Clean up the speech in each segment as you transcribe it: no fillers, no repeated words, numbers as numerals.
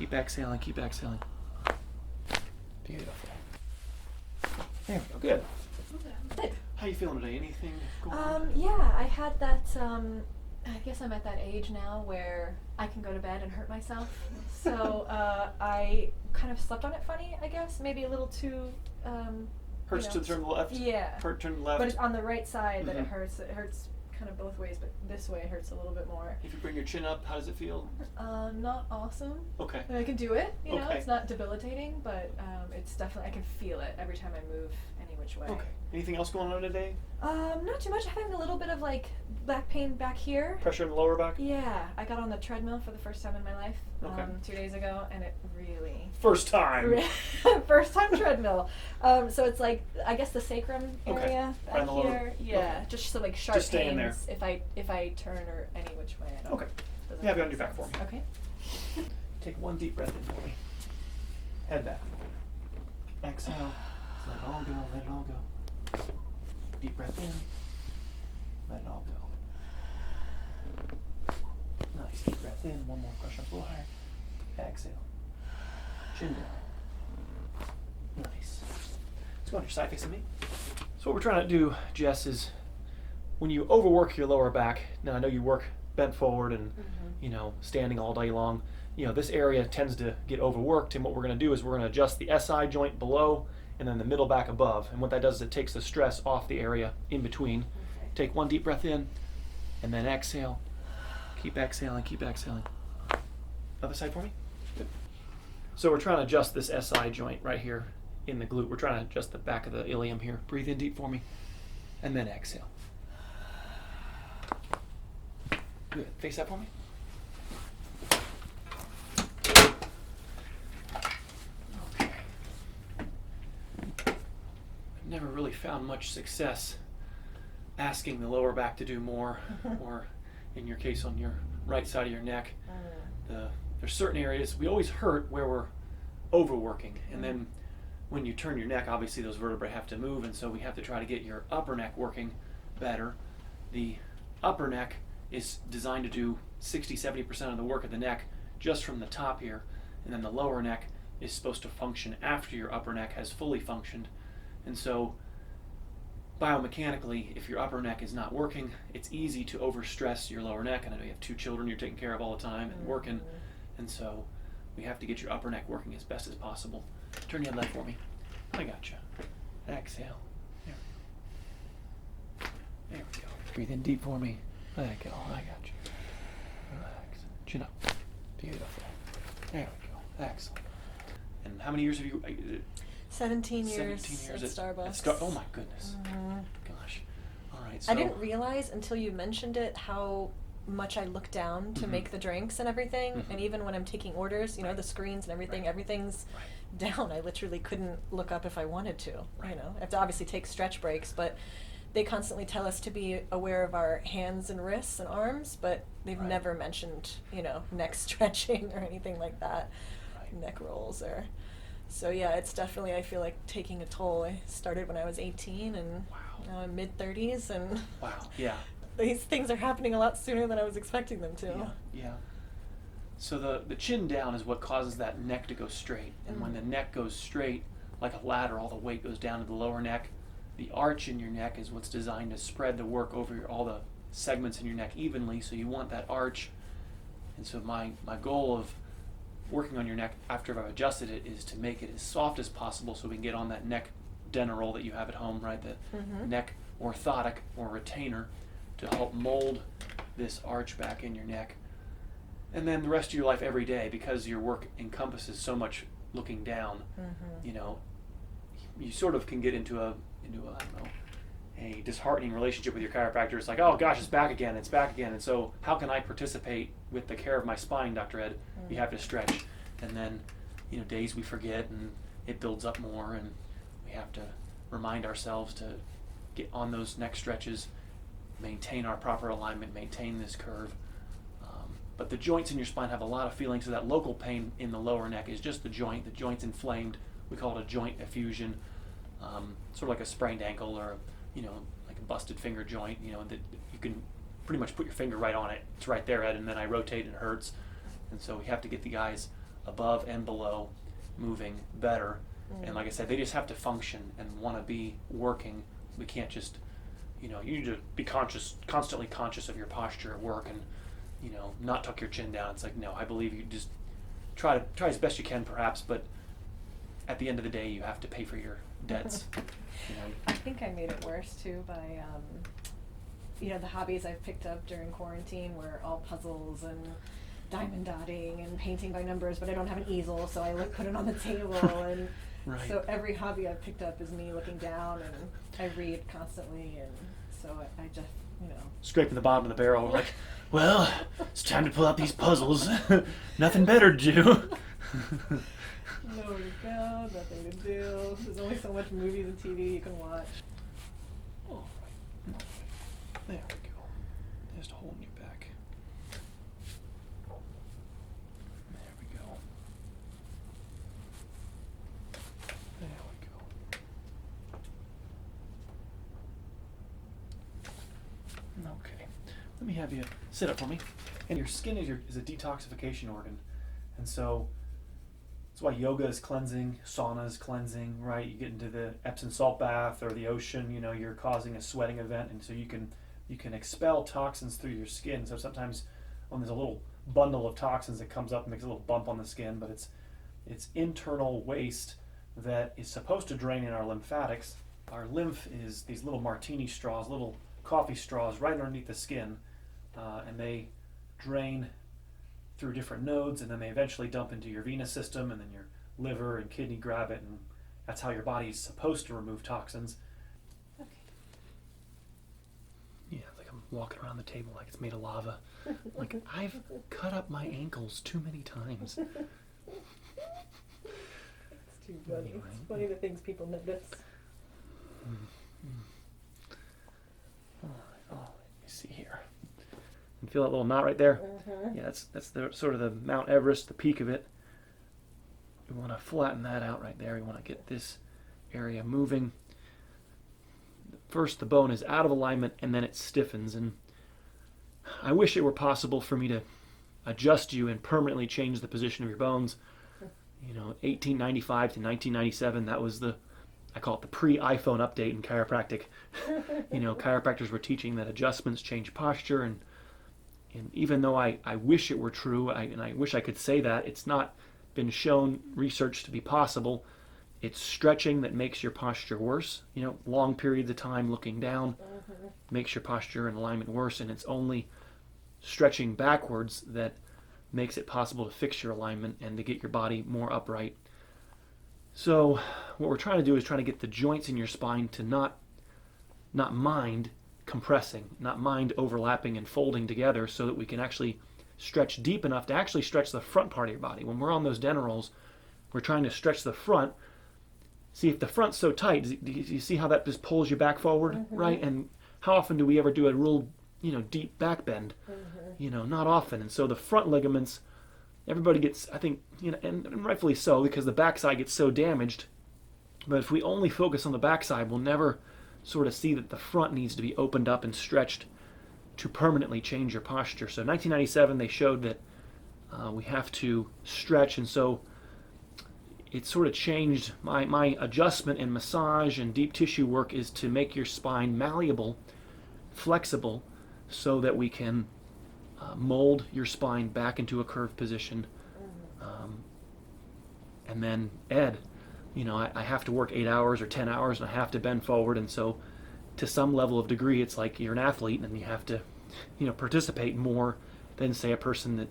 Keep exhaling, keep exhaling. Beautiful. There we go, good. Good. How you feeling today? Anything going on? Yeah, I had that, I guess I'm at that age now where I can go to bed and hurt myself. So I kind of slept on it funny, I guess. Maybe a little too, Hurts to turn to the left? Yeah. Turn to the left? But it's on the right side that Mhm. it hurts. It hurts kind of both ways, but this way it hurts a little bit more. If you bring your chin up, how does it feel? Not awesome. Okay. I can do it, you know, Okay. it's not debilitating, but it's definitely, I can feel it every time I move any which way. Okay. Anything else going on today? Not too much. Having a little bit of like back pain back here. Pressure in the lower back? Yeah, I got on the treadmill for the first time in my life Okay. 2 days ago, and it really First time. first time treadmill. So it's like, I guess the sacrum Okay. area Right back in the lower- here. Yeah, okay. just so like sharp Just staying there. pains if I turn or any which way. I don't, Okay. doesn't You have it on make your back for sense. me. Okay. Take one deep breath in for me. Head back. Exhale. Let it all go, let it all go. Deep breath in. Let it all go. Nice. Deep breath in. One more. Push up a little higher. Exhale. Chin down. Nice. Let's go on your side facing me. So what we're trying to do, Jess, is when you overwork your lower back, now I know you work bent forward and you know, standing all day long, you know, this area tends to get overworked, and what we're going to do is we're going to adjust the SI joint below and then the middle back above, and what that does is it takes the stress off the area in between. Okay. Take one deep breath in and then exhale. Keep exhaling, keep exhaling. Other side for me. Good. So we're trying to adjust this SI joint right here in the glute. We're trying to adjust the back of the ilium here. Breathe in deep for me and then exhale. Good. Face that for me. Okay. I've never really found much success asking the lower back to do more, or in your case on your right side of your neck. There's certain areas we always hurt where we're overworking, and then when you turn your neck, obviously those vertebrae have to move, and so we have to try to get your upper neck working better. The upper neck is designed to do 60-70% of the work of the neck just from the top here, and then the lower neck is supposed to function after your upper neck has fully functioned. And so biomechanically, if your upper neck is not working, it's easy to overstress your lower neck. And I know you have 2 children you're taking care of all the time and working, and so we have to get your upper neck working as best as possible. Turn your head left for me. I got you. Exhale. There we go. There we go. Breathe in deep for me. Let it go. I got you. Relax. Chin up. Beautiful. There we go. Excellent. And how many years have you? 17 years, 17 years at Starbucks. Oh my goodness. Gosh. All right. So I didn't realize until you mentioned it how much I look down to make the drinks and everything. And even when I'm taking orders, you know, the screens and everything, everything's down. I literally couldn't look up if I wanted to. You know, I have to obviously take stretch breaks, but they constantly tell us to be aware of our hands and wrists and arms, but they've never mentioned, you know, neck stretching or anything like that, neck rolls or. So yeah, it's definitely, I feel like, taking a toll. I started when I was 18 and now I'm mid-30s, and these things are happening a lot sooner than I was expecting them to. Yeah. So the chin down is what causes that neck to go straight. And when the neck goes straight, like a ladder, all the weight goes down to the lower neck. The arch in your neck is what's designed to spread the work over all the segments in your neck evenly, so you want that arch. And so my goal of working on your neck after I've adjusted it is to make it as soft as possible so we can get on that neck Denneroll that you have at home, right? The neck orthotic or retainer to help mold this arch back in your neck. And then the rest of your life every day, because your work encompasses so much looking down, you know, you sort of can get into a I don't know, a disheartening relationship with your chiropractor. It's like, oh gosh, it's back again. And so how can I participate with the care of my spine, Dr. Ed? You have to stretch. And then, you know, days we forget and it builds up more, and we have to remind ourselves to get on those neck stretches, maintain our proper alignment, maintain this curve. But the joints in your spine have a lot of feeling, so that local pain in the lower neck is just the joint. The joint's inflamed. We call it a joint effusion. Sort of like a sprained ankle or, you know, like a busted finger joint, you know, that you can pretty much put your finger right on it. It's right there, Ed, and then I rotate and it hurts. And so we have to get the guys above and below moving better. And like I said, they just have to function and want to be working. We can't just, you need to be constantly conscious of your posture at work and, not tuck your chin down. It's like, no, I believe you just try as best you can perhaps, but at the end of the day, you have to pay for your debts. I think I made it worse too by, the hobbies I've picked up during quarantine were all puzzles and diamond dotting and painting by numbers, but I don't have an easel, so I put it on the table, and Right. so every hobby I've picked up is me looking down, and I read constantly, and so I just, Scraping the bottom of the barrel, like, well, it's time to pull out these puzzles. Nothing better to do. nowhere to go, nothing to do. There's only so much movies and TV you can watch. All right. There we go. Just holding you back. There we go. There we go. Okay. Let me have you sit up for me. And your skin is a detoxification organ. And so that's why yoga is cleansing, sauna is cleansing, right? You get into the Epsom salt bath or the ocean, you're causing a sweating event, and so you can expel toxins through your skin. So sometimes when there's a little bundle of toxins that comes up and makes a little bump on the skin, but it's internal waste that is supposed to drain in our lymphatics. Our lymph is these little martini straws, little coffee straws right underneath the skin, and they drain through different nodes, and then they eventually dump into your venous system, and then your liver and kidney grab it, and that's how your body's supposed to remove toxins. Okay. Yeah, like I'm walking around the table like it's made of lava. Like, I've cut up my ankles too many times. It's too funny. Anyway. It's funny the things people notice. All right, let me see here. You feel that little knot right there? Mm-hmm. Yeah, that's the sort of the Mount Everest, the peak of it. We want to flatten that out right there. We want to get this area moving. First, the bone is out of alignment, and then it stiffens. And I wish it were possible for me to adjust you and permanently change the position of your bones. 1895 to 1997, that was I call it the pre-iPhone update in chiropractic. Chiropractors were teaching that adjustments change posture, and even though I wish it were true, and I wish I could say that, it's not been shown, research to be possible. It's stretching that makes your posture worse. Long periods of time looking down makes your posture and alignment worse, and it's only stretching backwards that makes it possible to fix your alignment and to get your body more upright. So what we're trying to do is trying to get the joints in your spine to not mind compressing, not mind overlapping and folding together, so that we can actually stretch deep enough to actually stretch the front part of your body. When we're on those Dennerolls, we're trying to stretch the front. See, if the front's so tight, do you see how that just pulls you back forward, right? And how often do we ever do a real, deep back bend? Not often. And so the front ligaments, everybody gets, I think, and rightfully so, because the backside gets so damaged. But if we only focus on the backside, we'll never sort of see that the front needs to be opened up and stretched to permanently change your posture. So 1997, they showed that we have to stretch, and so it sort of changed my adjustment and massage and deep tissue work is to make your spine malleable, flexible, so that we can mold your spine back into a curved position. And then I have to work 8 hours or 10 hours, and I have to bend forward, and so to some level of degree, it's like you're an athlete and you have to participate more than, say, a person that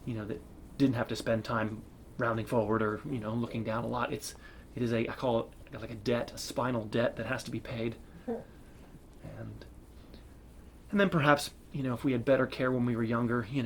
that didn't have to spend time rounding forward or looking down a lot. It is I call it like a debt, a spinal debt that has to be paid. And then perhaps if we had better care when we were younger, have you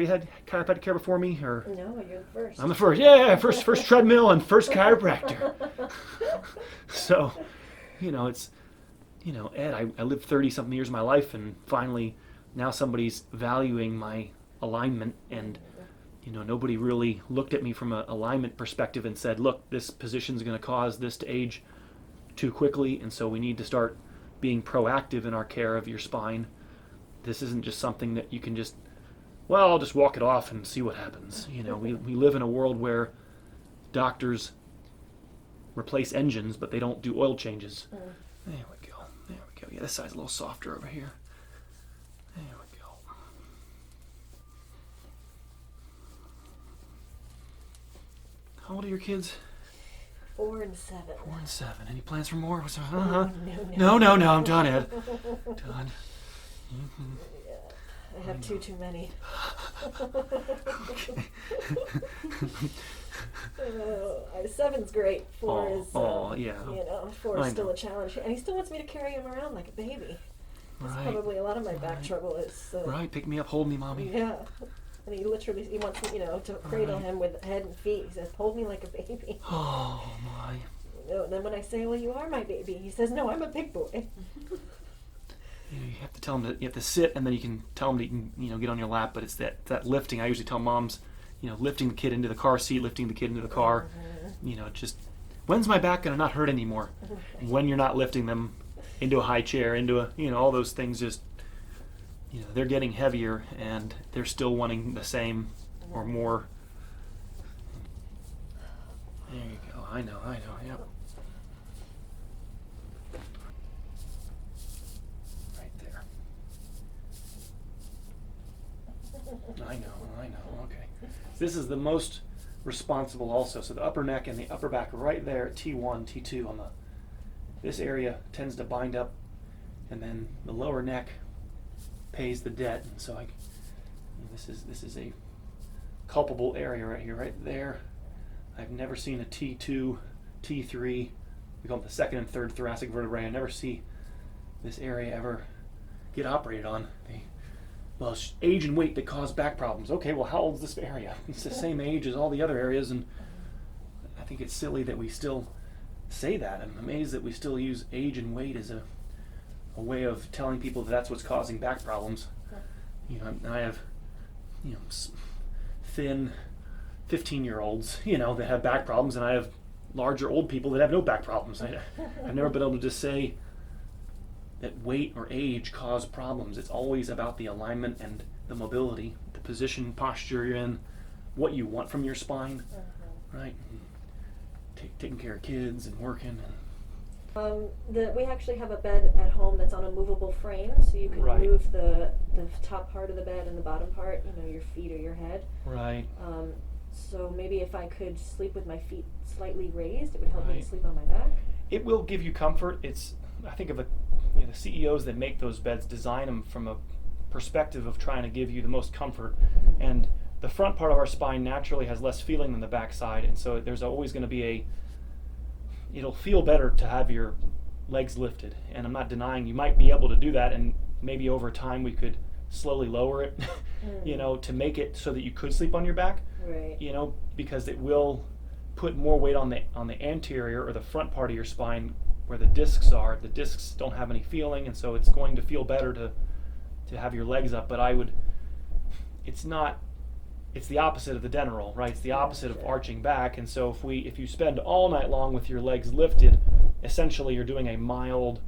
had chiropractic care before me, or? No, you're the first. I'm the first. Yeah, first treadmill and first chiropractor. So, it's Ed, I lived 30 something years of my life, and finally now somebody's valuing my alignment, and nobody really looked at me from an alignment perspective and said, look, this position's going to cause this to age too quickly, and so we need to start being proactive in our care of your spine. This isn't just something that you can just well, I'll just walk it off and see what happens. You know, we live in a world where doctors replace engines, but they don't do oil changes. There we go. There we go. Yeah, this side's a little softer over here. There we go. How old are your kids? 4 and 7. 4 and 7. Any plans for more? No, No, I'm done, Ed. Done. I have too many. Okay. 7's great. 4 is, yeah. 4 I is still know. a challenge. And he still wants me to carry him around like a baby. That's Right. probably a lot of my back trouble is. Right, pick me up, hold me, mommy. Yeah. And he wants me, to cradle him with head and feet. He says, hold me like a baby. Oh my. And then when I say, well, you are my baby, he says, no, I'm a big boy. You have to tell him that you have to sit, and then you can tell him that you can, get on your lap. But it's that lifting. I usually tell moms, lifting the kid into the car seat, lifting the kid into the car. Just when's my back gonna not hurt anymore? When you're not lifting them into a high chair, into a, all those things. Just, they're getting heavier, and they're still wanting the same or more. There you go. I know. Yep. I know. Okay. This is the most responsible also. So the upper neck and the upper back right there at T1, T2 on this area tends to bind up, and then the lower neck pays the debt. And so this is a culpable area right here, right there. I've never seen a T2, T3, we call it the second and third thoracic vertebrae. I never see this area ever get operated on. Well, it's age and weight that cause back problems. Okay, well, how old is this area? It's the same age as all the other areas, and I think it's silly that we still say that. I'm amazed that we still use age and weight as a way of telling people that that's what's causing back problems. I have, thin 15-year-olds, that have back problems, and I have larger old people that have no back problems. I've never been able to just say that weight or age cause problems. It's always about the alignment and the mobility, the position, posture you're in, what you want from your spine, right? Taking care of kids and working. We actually have a bed at home that's on a movable frame, so you can move the top part of the bed and the bottom part, your feet or your head. Right. So maybe if I could sleep with my feet slightly raised, it would help me to sleep on my back. It will give you comfort. I think of the CEOs that make those beds design them from a perspective of trying to give you the most comfort. And the front part of our spine naturally has less feeling than the back side, and so there's always going to be it'll feel better to have your legs lifted. And I'm not denying you might be able to do that, and maybe over time we could slowly lower it, to make it so that you could sleep on your back. Right. Because it will put more weight on the anterior or the front part of your spine where the discs are. The discs don't have any feeling, and so it's going to feel better to have your legs up. But it's the opposite of the Denneroll, right? It's the opposite of arching back. And so if you spend all night long with your legs lifted, essentially you're doing a mild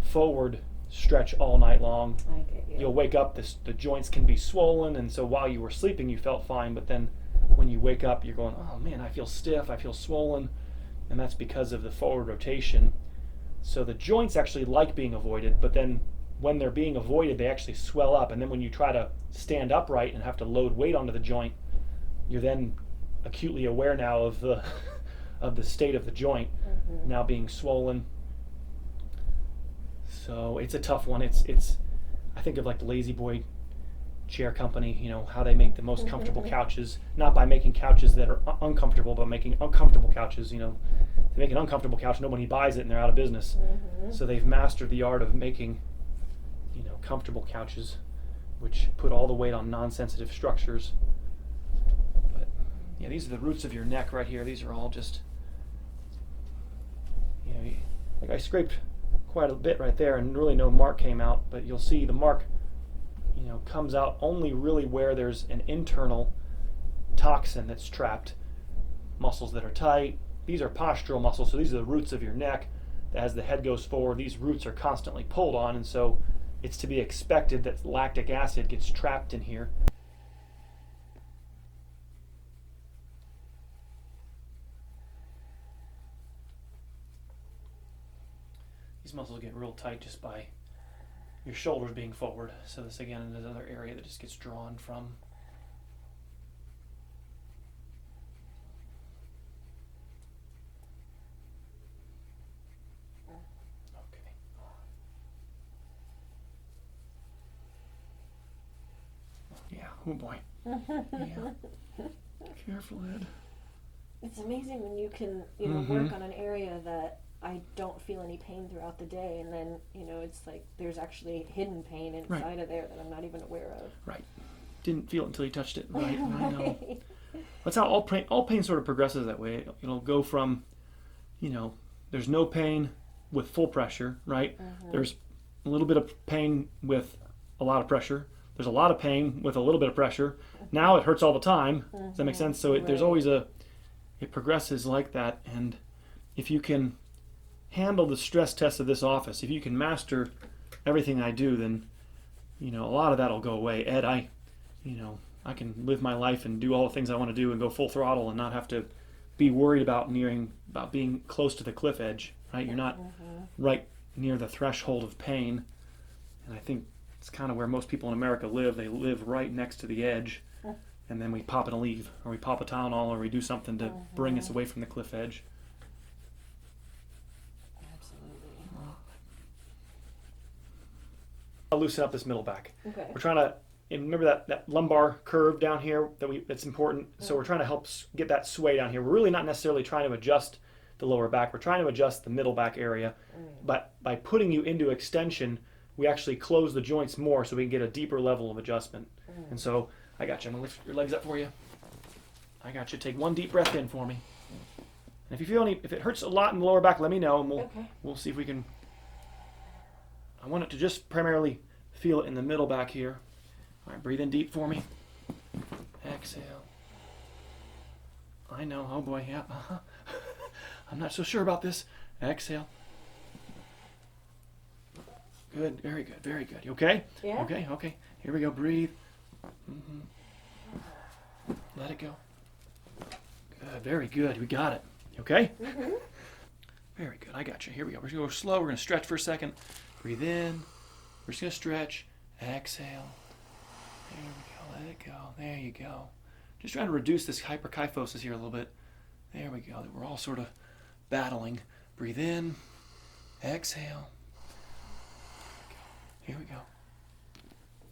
forward stretch all night long. I get you. You'll wake up, the joints can be swollen, and so while you were sleeping you felt fine, but then when you wake up you're going, oh man, I feel stiff, I feel swollen, and that's because of the forward rotation. So the joints actually like being avoided, but then when they're being avoided, they actually swell up, and then when you try to stand upright and have to load weight onto the joint, you're then acutely aware now of the state of the joint now being swollen. So it's a tough one. It's I think of like the Lazy Boy chair company, how they make the most comfortable couches, not by making couches that are uncomfortable, but making uncomfortable couches. They make an uncomfortable couch, nobody buys it, and they're out of business. So they've mastered the art of making comfortable couches, which put all the weight on non-sensitive structures. But yeah, these are the roots of your neck right here. These are all just, like I scraped quite a bit right there, and really no mark came out, but you'll see the mark, comes out only really where there's an internal toxin that's trapped. Muscles that are tight. These are postural muscles, so these are the roots of your neck. As the head goes forward, these roots are constantly pulled on, and so it's to be expected that lactic acid gets trapped in here. muscles get real tight just by your shoulders being forward. So this again is another area that just gets drawn from. Okay. Yeah, oh boy. Yeah. Careful, Ed. It's amazing when you can, you know, work on an area that I don't feel any pain throughout the day, and then, you know, it's like there's actually hidden pain inside of there that I'm not even aware of. Right. Didn't feel it until you touched it. Right. I know. That's how all pain sort of progresses that way. It'll go from, you know, there's no pain with full pressure, right? There's a little bit of pain with a lot of pressure. There's a lot of pain with a little bit of pressure. Now it hurts all the time. Does that make sense? So there's always it progresses like that. And if you can handle the stress test of this office, if you can master everything I do, then, you know, a lot of that will go away. Ed, I can live my life and do all the things I want to do and go full throttle and not have to be worried about being close to the cliff edge, right? You're not right near the threshold of pain. And I think it's kind of where most people in America live. They live right next to the edge, and then we pop and leave, or we pop a Tylenol, or we do something to bring us away from the cliff edge. Absolutely. I'll loosen up this middle back. Okay. We're trying to, and remember that lumbar curve down here that's important. So we're trying to help get that sway down here. We're really not necessarily trying to adjust the lower back. We're trying to adjust the middle back area. But by putting you into extension, we actually close the joints more so we can get a deeper level of adjustment. And so I got you. I'm going to lift your legs up for you. I got you. Take one deep breath in for me. And if you feel if it hurts a lot in the lower back, let me know, and we'll see if we can. I want it to just primarily feel it in the middle back here. All right, breathe in deep for me. Exhale. I know. Oh boy, yeah. I'm not so sure about this. Exhale. Good. Very good. Very good. You okay? Yeah. Okay. Here we go. Breathe. Let it go. Good. Very good. We got it. You okay? Very good. I got you. Here we go. We're going to go slow. We're going to stretch for a second. Breathe in. We're just going to stretch. Exhale. There we go. Let it go. There you go. Just trying to reduce this hyperkyphosis here a little bit. There we go. We're all sort of battling. Breathe in. Exhale. Here we go.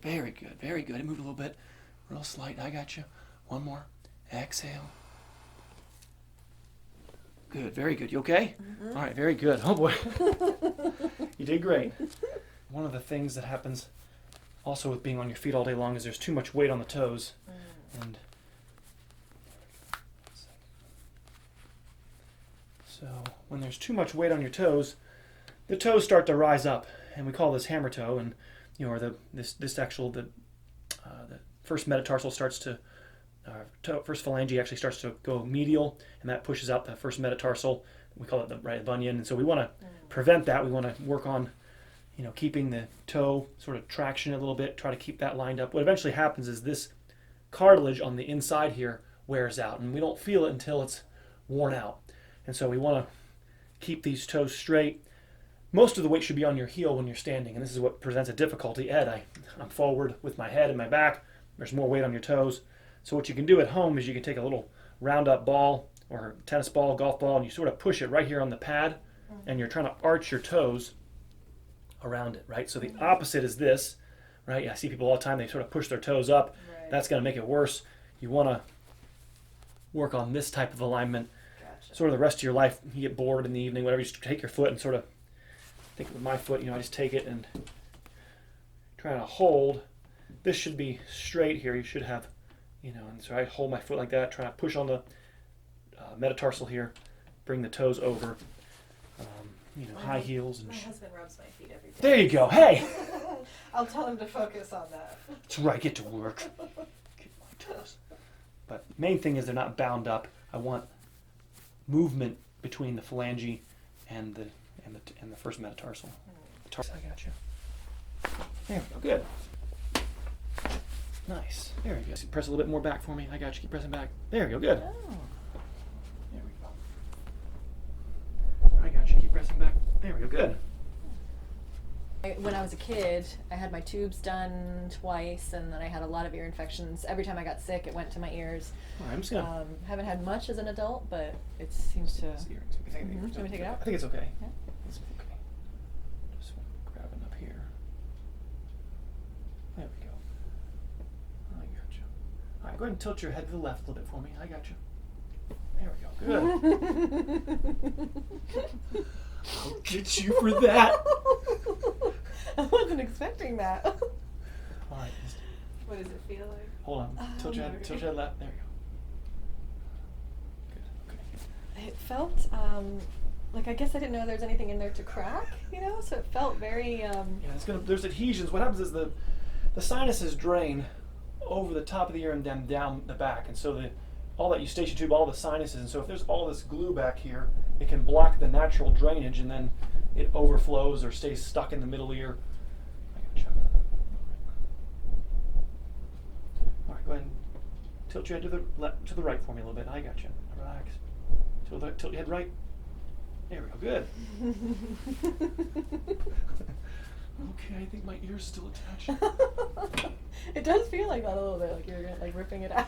Very good. Very good. It moved a little bit. Real slight. I got you. One more. Exhale. Good. Very good. You okay? All right. Very good. Oh boy. You did great. One of the things that happens also with being on your feet all day long is there's too much weight on the toes. And so when there's too much weight on your toes, the toes start to rise up, and we call this hammer toe. And or the first metatarsal starts to first phalange actually starts to go medial, and that pushes out the first metatarsal. We call it the right bunion. And so we want to prevent that. We want to work on keeping the toe sort of traction a little bit, try to keep that lined up. What eventually happens is this cartilage on the inside here wears out, and we don't feel it until it's worn out. And so we want to keep these toes straight. Most of the weight should be on your heel when you're standing, and this is what presents a difficulty. Ed, I'm forward with my head and my back. There's more weight on your toes. So what you can do at home is you can take a little round-up ball or tennis ball, golf ball, and you sort of push it right here on the pad, and you're trying to arch your toes around it, right? So the opposite is this, right? I see people all the time, they sort of push their toes up. Right. That's going to make it worse. You want to work on this type of alignment. Gotcha. Sort of the rest of your life, you get bored in the evening, whatever, you just take your foot and sort of, I think with my foot, I just take it and try to hold. This should be straight here. You should have, and so I hold my foot like that, try to push on the metatarsal here, bring the toes over, high heels. And my husband rubs my feet every day. There you go. Hey! I'll tell him to focus on that. That's right. Get to work. Get my toes. But main thing is they're not bound up. I want movement between the phalange and the first metatarsal. I got you. There we go. Good. Nice. There we go. Press a little bit more back for me. I got you. Keep pressing back. There we go. Good. Oh. There we go. I got you. Keep pressing back. There we go. Good. When I was a kid, I had my tubes done twice, and then I had a lot of ear infections. Every time I got sick, it went to my ears. All right, I'm just gonna. Haven't had much as an adult, but it seems to. It's earrings. You think- Mhm. Can we take it out? I think it's okay. Yeah. It's okay. Just grabbing up here. There we go. I got you. All right, go ahead and tilt your head to the left a little bit for me. I got you. There we go. Good. I'll get you for that. I wasn't expecting that. All right. Just What does it feel like? hold on. Tilt your head. Okay. Tilt your head left. There you go. Good. Okay. It felt like, I guess I didn't know there was anything in there to crack, so it felt very Yeah, there's adhesions. What happens is the sinuses drain over the top of the ear and then down the back, and so all that eustachian tube, all the sinuses, and so if there's all this glue back here, it can block the natural drainage, and then it overflows or stays stuck in the middle ear. I gotcha. All right, go ahead and tilt your head to the right for me a little bit. I got you. Relax. Tilt your head right. There we go. Good. Okay, I think my ear's still attached. It does feel like that a little bit, like you're like ripping it out.